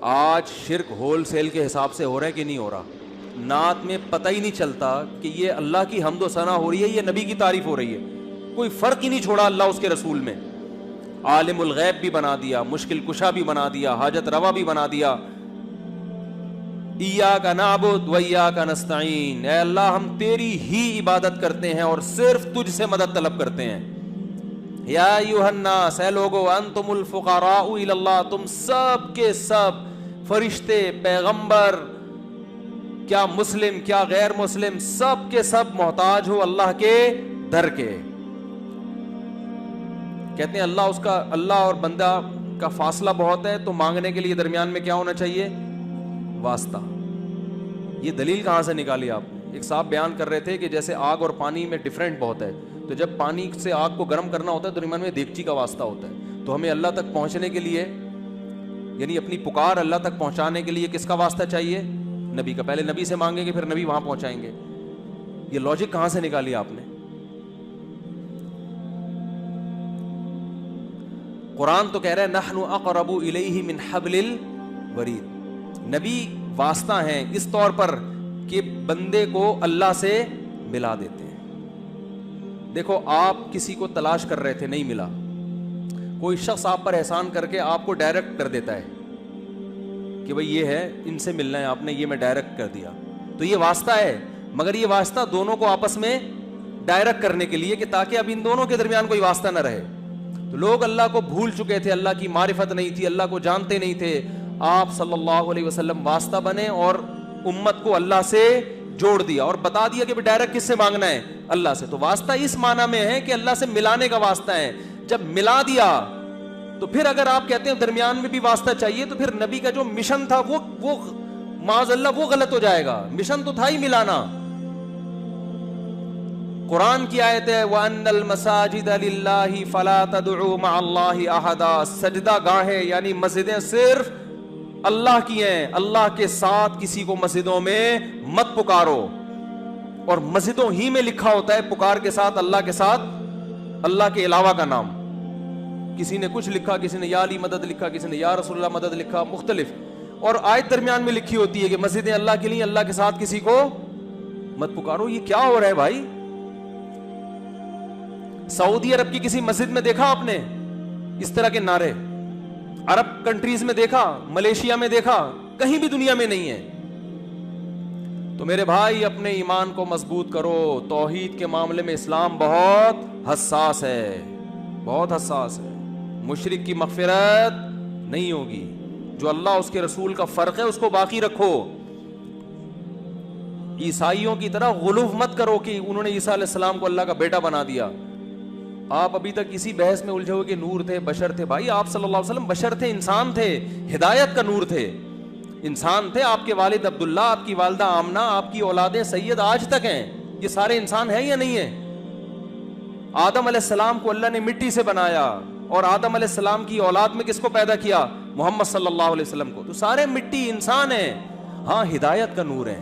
آج شرک whole cell کے حساب سے ہو رہا ہے کہ نہیں ہو رہا؟ نعت میں پتہ ہی نہیں چلتا کہ یہ اللہ کی حمد و ثنا ہو رہی ہے، یہ نبی کی تعریف ہو رہی ہے. کوئی فرق ہی نہیں چھوڑا اللہ اس کے رسول میں. عالم الغیب بھی بنا دیا، مشکل کشا بھی بنا دیا، حاجت روا بھی بنا دیا. ایاک نعبد و ایاک نستعین، اے اللہ ہم تیری ہی عبادت کرتے ہیں اور صرف تجھ سے مدد طلب کرتے ہیں. یا ایھا الناس، اے لوگو، انتم الفقراء الی اللہ، تم سب کے سب فرشتے، پیغمبر، کیا مسلم کیا غیر مسلم، سب کے سب محتاج ہو اللہ کے در کے. کہتے ہیں اللہ اور بندہ کا فاصلہ بہت ہے، تو مانگنے کے لیے درمیان میں کیا ہونا چاہیے؟ واسطہ. یہ دلیل کہاں سے نکالی آپ نے؟ ایک صاحب بیان کر رہے تھے کہ جیسے آگ اور پانی میں ڈفرینٹ بہت ہے، تو جب پانی سے آگ کو گرم کرنا ہوتا ہے تو درمیان میں دیگچی کا واسطہ ہوتا ہے. تو ہمیں اللہ تک پہنچنے کے لیے، یعنی اپنی پکار اللہ تک پہنچانے کے لیے کس کا واسطہ چاہیے؟ نبی کا. پہلے نبی سے مانگیں گے پھر نبی وہاں پہنچائیں گے. یہ لاجک کہاں سے نکالی آپ نے؟ قرآن تو کہہ رہا ہے نحن اقرب الیہ من حبل الورید. نبی واسطہ ہیں اس طور پر کہ بندے کو اللہ سے ملا دیتے ہیں. دیکھو آپ کسی کو تلاش کر رہے تھے، نہیں ملا، کوئی شخص آپ پر احسان کر کے آپ کو ڈائریکٹ کر دیتا ہے کہ بھئی یہ ہے، ان سے ملنا ہے آپ نے، یہ میں ڈائریکٹ کر دیا. تو یہ واسطہ ہے، مگر یہ واسطہ دونوں کو آپس میں ڈائریکٹ کرنے کے لیے کہ تاکہ اب ان دونوں کے درمیان کوئی واسطہ نہ رہے. تو لوگ اللہ کو بھول چکے تھے، اللہ کی معرفت نہیں تھی، اللہ کو جانتے نہیں تھے. آپ صلی اللہ علیہ وسلم واسطہ بنے اور امت کو اللہ سے جوڑ دیا اور بتا دیا کہ ڈائریکٹ کس سے مانگنا ہے؟ اللہ سے. تو واسطہ اس معنی میں ہے کہ اللہ سے ملانے کا واسطہ ہے. جب ملا دیا تو پھر اگر آپ کہتے ہیں درمیان میں بھی واسطہ چاہیے تو پھر نبی کا جو مشن تھا وہ معاذ اللہ وہ غلط ہو جائے گا. مشن تو تھا ہی ملانا. قرآن کی آیت ہے وَأَنَّ الْمَسَاجِدَ لِلَّهِ فَلَا تَدْعُوا مَعَ اللَّهِ أَحَدًا. سجدہ گاہیں یعنی مسجدیں صرف اللہ کی ہیں، اللہ کے ساتھ کسی کو مسجدوں میں مت پکارو. اور مسجدوں ہی میں لکھا ہوتا ہے پکار کے ساتھ اللہ کے علاوہ کا نام. کسی نے کچھ لکھا، کسی نے یا علی مدد لکھا، کسی نے یا رسول اللہ مدد لکھا، مختلف. اور آیت درمیان میں لکھی ہوتی ہے کہ مسجدیں اللہ کے لیے، اللہ کے ساتھ کسی کو مت پکارو. یہ کیا ہو رہا ہے بھائی؟ سعودی عرب کی کسی مسجد میں دیکھا آپ نے اس طرح کے نعرے؟ عرب کنٹریز میں دیکھا؟ ملیشیا میں دیکھا؟ کہیں بھی دنیا میں نہیں ہے. تو میرے بھائی اپنے ایمان کو مضبوط کرو. توحید کے معاملے میں اسلام بہت حساس ہے، بہت حساس ہے. مشرک کی مغفرت نہیں ہوگی. جو اللہ اس کے رسول کا فرق ہے اس کو باقی رکھو. عیسائیوں کی طرح غلو مت کرو کہ انہوں نے عیسیٰ علیہ السلام کو اللہ کا بیٹا بنا دیا. آپ ابھی تک کسی بحث میں الجھے ہوئے کہ نور تھے، بشر تھے. بھائی آپ صلی اللہ علیہ وسلم بشر تھے، انسان تھے، ہدایت کا نور تھے، انسان تھے. آپ کے والد عبداللہ، آپ کی والدہ آمنہ، آپ کی اولادیں سید آج تک ہیں. یہ سارے انسان ہیں یا نہیں ہیں؟ آدم علیہ السلام کو اللہ نے مٹی سے بنایا اور آدم علیہ السلام کی اولاد میں کس کو پیدا کیا؟ محمد صلی اللہ علیہ وسلم کو. تو سارے مٹی انسان ہیں. ہاں ہدایت کا نور ہے.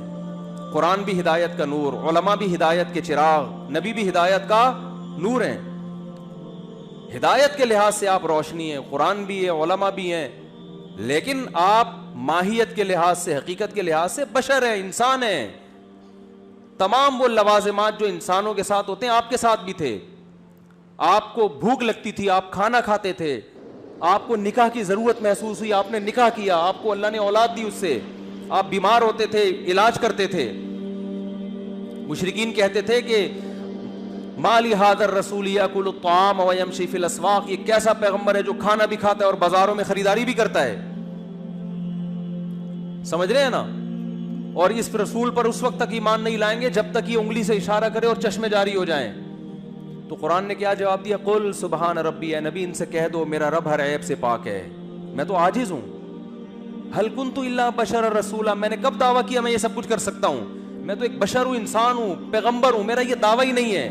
قرآن بھی ہدایت کا نور، علماء بھی ہدایت کے چراغ، نبی بھی ہدایت کا نور ہیں. ہدایت کے لحاظ سے آپ روشنی ہیں، قرآن بھی ہے، علماء بھی ہیں. لیکن آپ ماہیت کے لحاظ سے، حقیقت کے لحاظ سے بشر ہیں، انسان ہیں. تمام وہ لوازمات جو انسانوں کے ساتھ ہوتے ہیں آپ کے ساتھ بھی تھے. آپ کو بھوک لگتی تھی، آپ کھانا کھاتے تھے. آپ کو نکاح کی ضرورت محسوس ہوئی، آپ نے نکاح کیا. آپ کو اللہ نے اولاد دی، اس سے آپ بیمار ہوتے تھے، علاج کرتے تھے. مشرکین کہتے تھے کہ مالی ھذا الرسول یاکل الطعام ویمشی فی الاسواق. یہ کیسا پیغمبر ہے جو کھانا بھی کھاتا ہے اور بازاروں میں خریداری بھی کرتا ہے. سمجھ رہے ہیں نا؟ اور اس رسول پر اس وقت تک ایمان نہیں لائیں گے جب تک یہ انگلی سے اشارہ کرے اور چشمے جاری ہو جائیں. تو قرآن نے کیا جواب دیا؟ قل سبحان ربی. اے نبی ان سے کہہ دو میرا رب ہر عیب سے پاک ہے، میں تو عاجز ہوں. ہل کنت الا بشرا رسولا. میں نے کب دعویٰ کیا میں یہ سب کچھ کر سکتا ہوں؟ میں تو ایک بشر ہوں، انسان ہوں، پیغمبر ہوں. میرا یہ دعویٰ ہی نہیں ہے.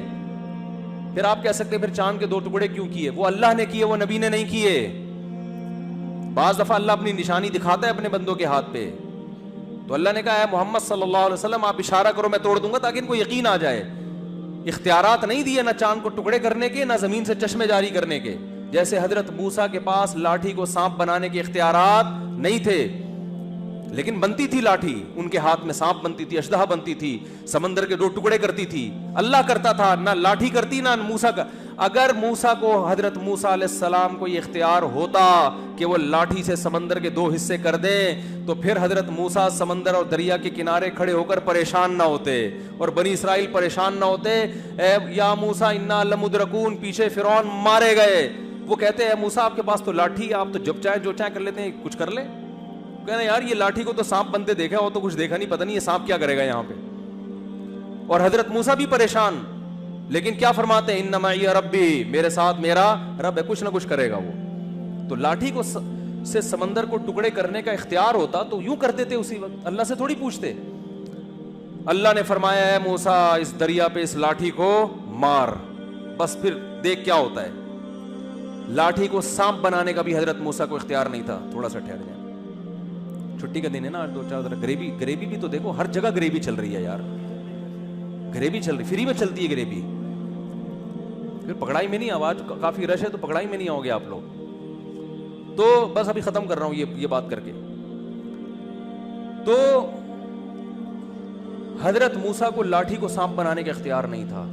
پھر آپ کہہ سکتے پھر چاند کے 2 ٹکڑے کیوں کیے؟ وہ اللہ نے کیے، وہ نبی نے نہیں کیے. بعض دفعہ اللہ اپنی نشانی دکھاتا ہے اپنے بندوں کے ہاتھ پہ. تو اللہ نے کہا ہے محمد صلی اللہ علیہ وسلم آپ اشارہ کرو میں توڑ دوں گا تاکہ ان کو یقین آ جائے. اختیارات نہیں دیے نہ چاند کو ٹکڑے کرنے کے نہ زمین سے چشمے جاری کرنے کے. جیسے حضرت موسیٰ کے پاس لاٹھی کو سانپ بنانے کے اختیارات نہیں تھے. لیکن بنتی تھی لاٹھی ان کے ہاتھ میں، سانپ بنتی تھی، اشدہا بنتی تھی، سمندر کے 2 ٹکڑے کرتی تھی. اللہ کرتا تھا، نہ لاٹھی کرتی نہ موسیٰ کا. اگر موسیٰ کو، حضرت موسیٰ علیہ السلام کو یہ اختیار ہوتا کہ وہ لاٹھی سے سمندر کے 2 حصے کر دیں تو پھر حضرت موسیٰ سمندر اور دریا کے کنارے کھڑے ہو کر پریشان نہ ہوتے اور بنی اسرائیل پریشان نہ ہوتے. اے یا موسیٰ انا لمدرکون، پیچھے فرعون مارے گئے. وہ کہتے ہیں موسیٰ آپ کے پاس تو لاٹھی، آپ تو جب چاہے جو چاہے کر لیتے ہیں، کچھ کر لیں. کہنا یار یہ لاٹھی کو تو سانپ بنتے دیکھا، وہ تو کچھ دیکھا نہیں، پتہ نہیں یہ سانپ کیا کرے گا یہاں پہ. اور حضرت موسیٰ بھی پریشان، لیکن کیا فرماتے ہیں؟ ان معی ربی، میرے ساتھ میرا رب ہے، کچھ نہ کچھ کرے گا وہ. تو لاٹھی کو سے سمندر کو ٹکڑے کرنے کا اختیار ہوتا تو یوں کر دیتے اسی وقت، اللہ سے تھوڑی پوچھتے. اللہ نے فرمایا ہے موسیٰ اس دریا پہ اس لاٹھی کو مار، بس پھر دیکھ کیا ہوتا ہے. لاٹھی کو سانپ بنانے کا بھی حضرت موسیٰ کو اختیار نہیں تھا. تھوڑا سا ٹھہر جائیں، چھٹی کا دن ہے نا آج، 2-4 ذرا گریوی بھی تو دیکھو، ہر جگہ گریوی چل رہی ہے یار، گریوی چل رہی، فری میں چلتی ہے گریوی. پھر پکڑائی میں نہیں، آواز کافی رش ہے تو پکڑائی میں نہیں آؤ گے آپ لوگ. تو بس ابھی ختم کر رہا ہوں یہ بات کر کے. تو حضرت موسیٰ کو لاٹھی کو سانپ بنانے کا اختیار نہیں تھا.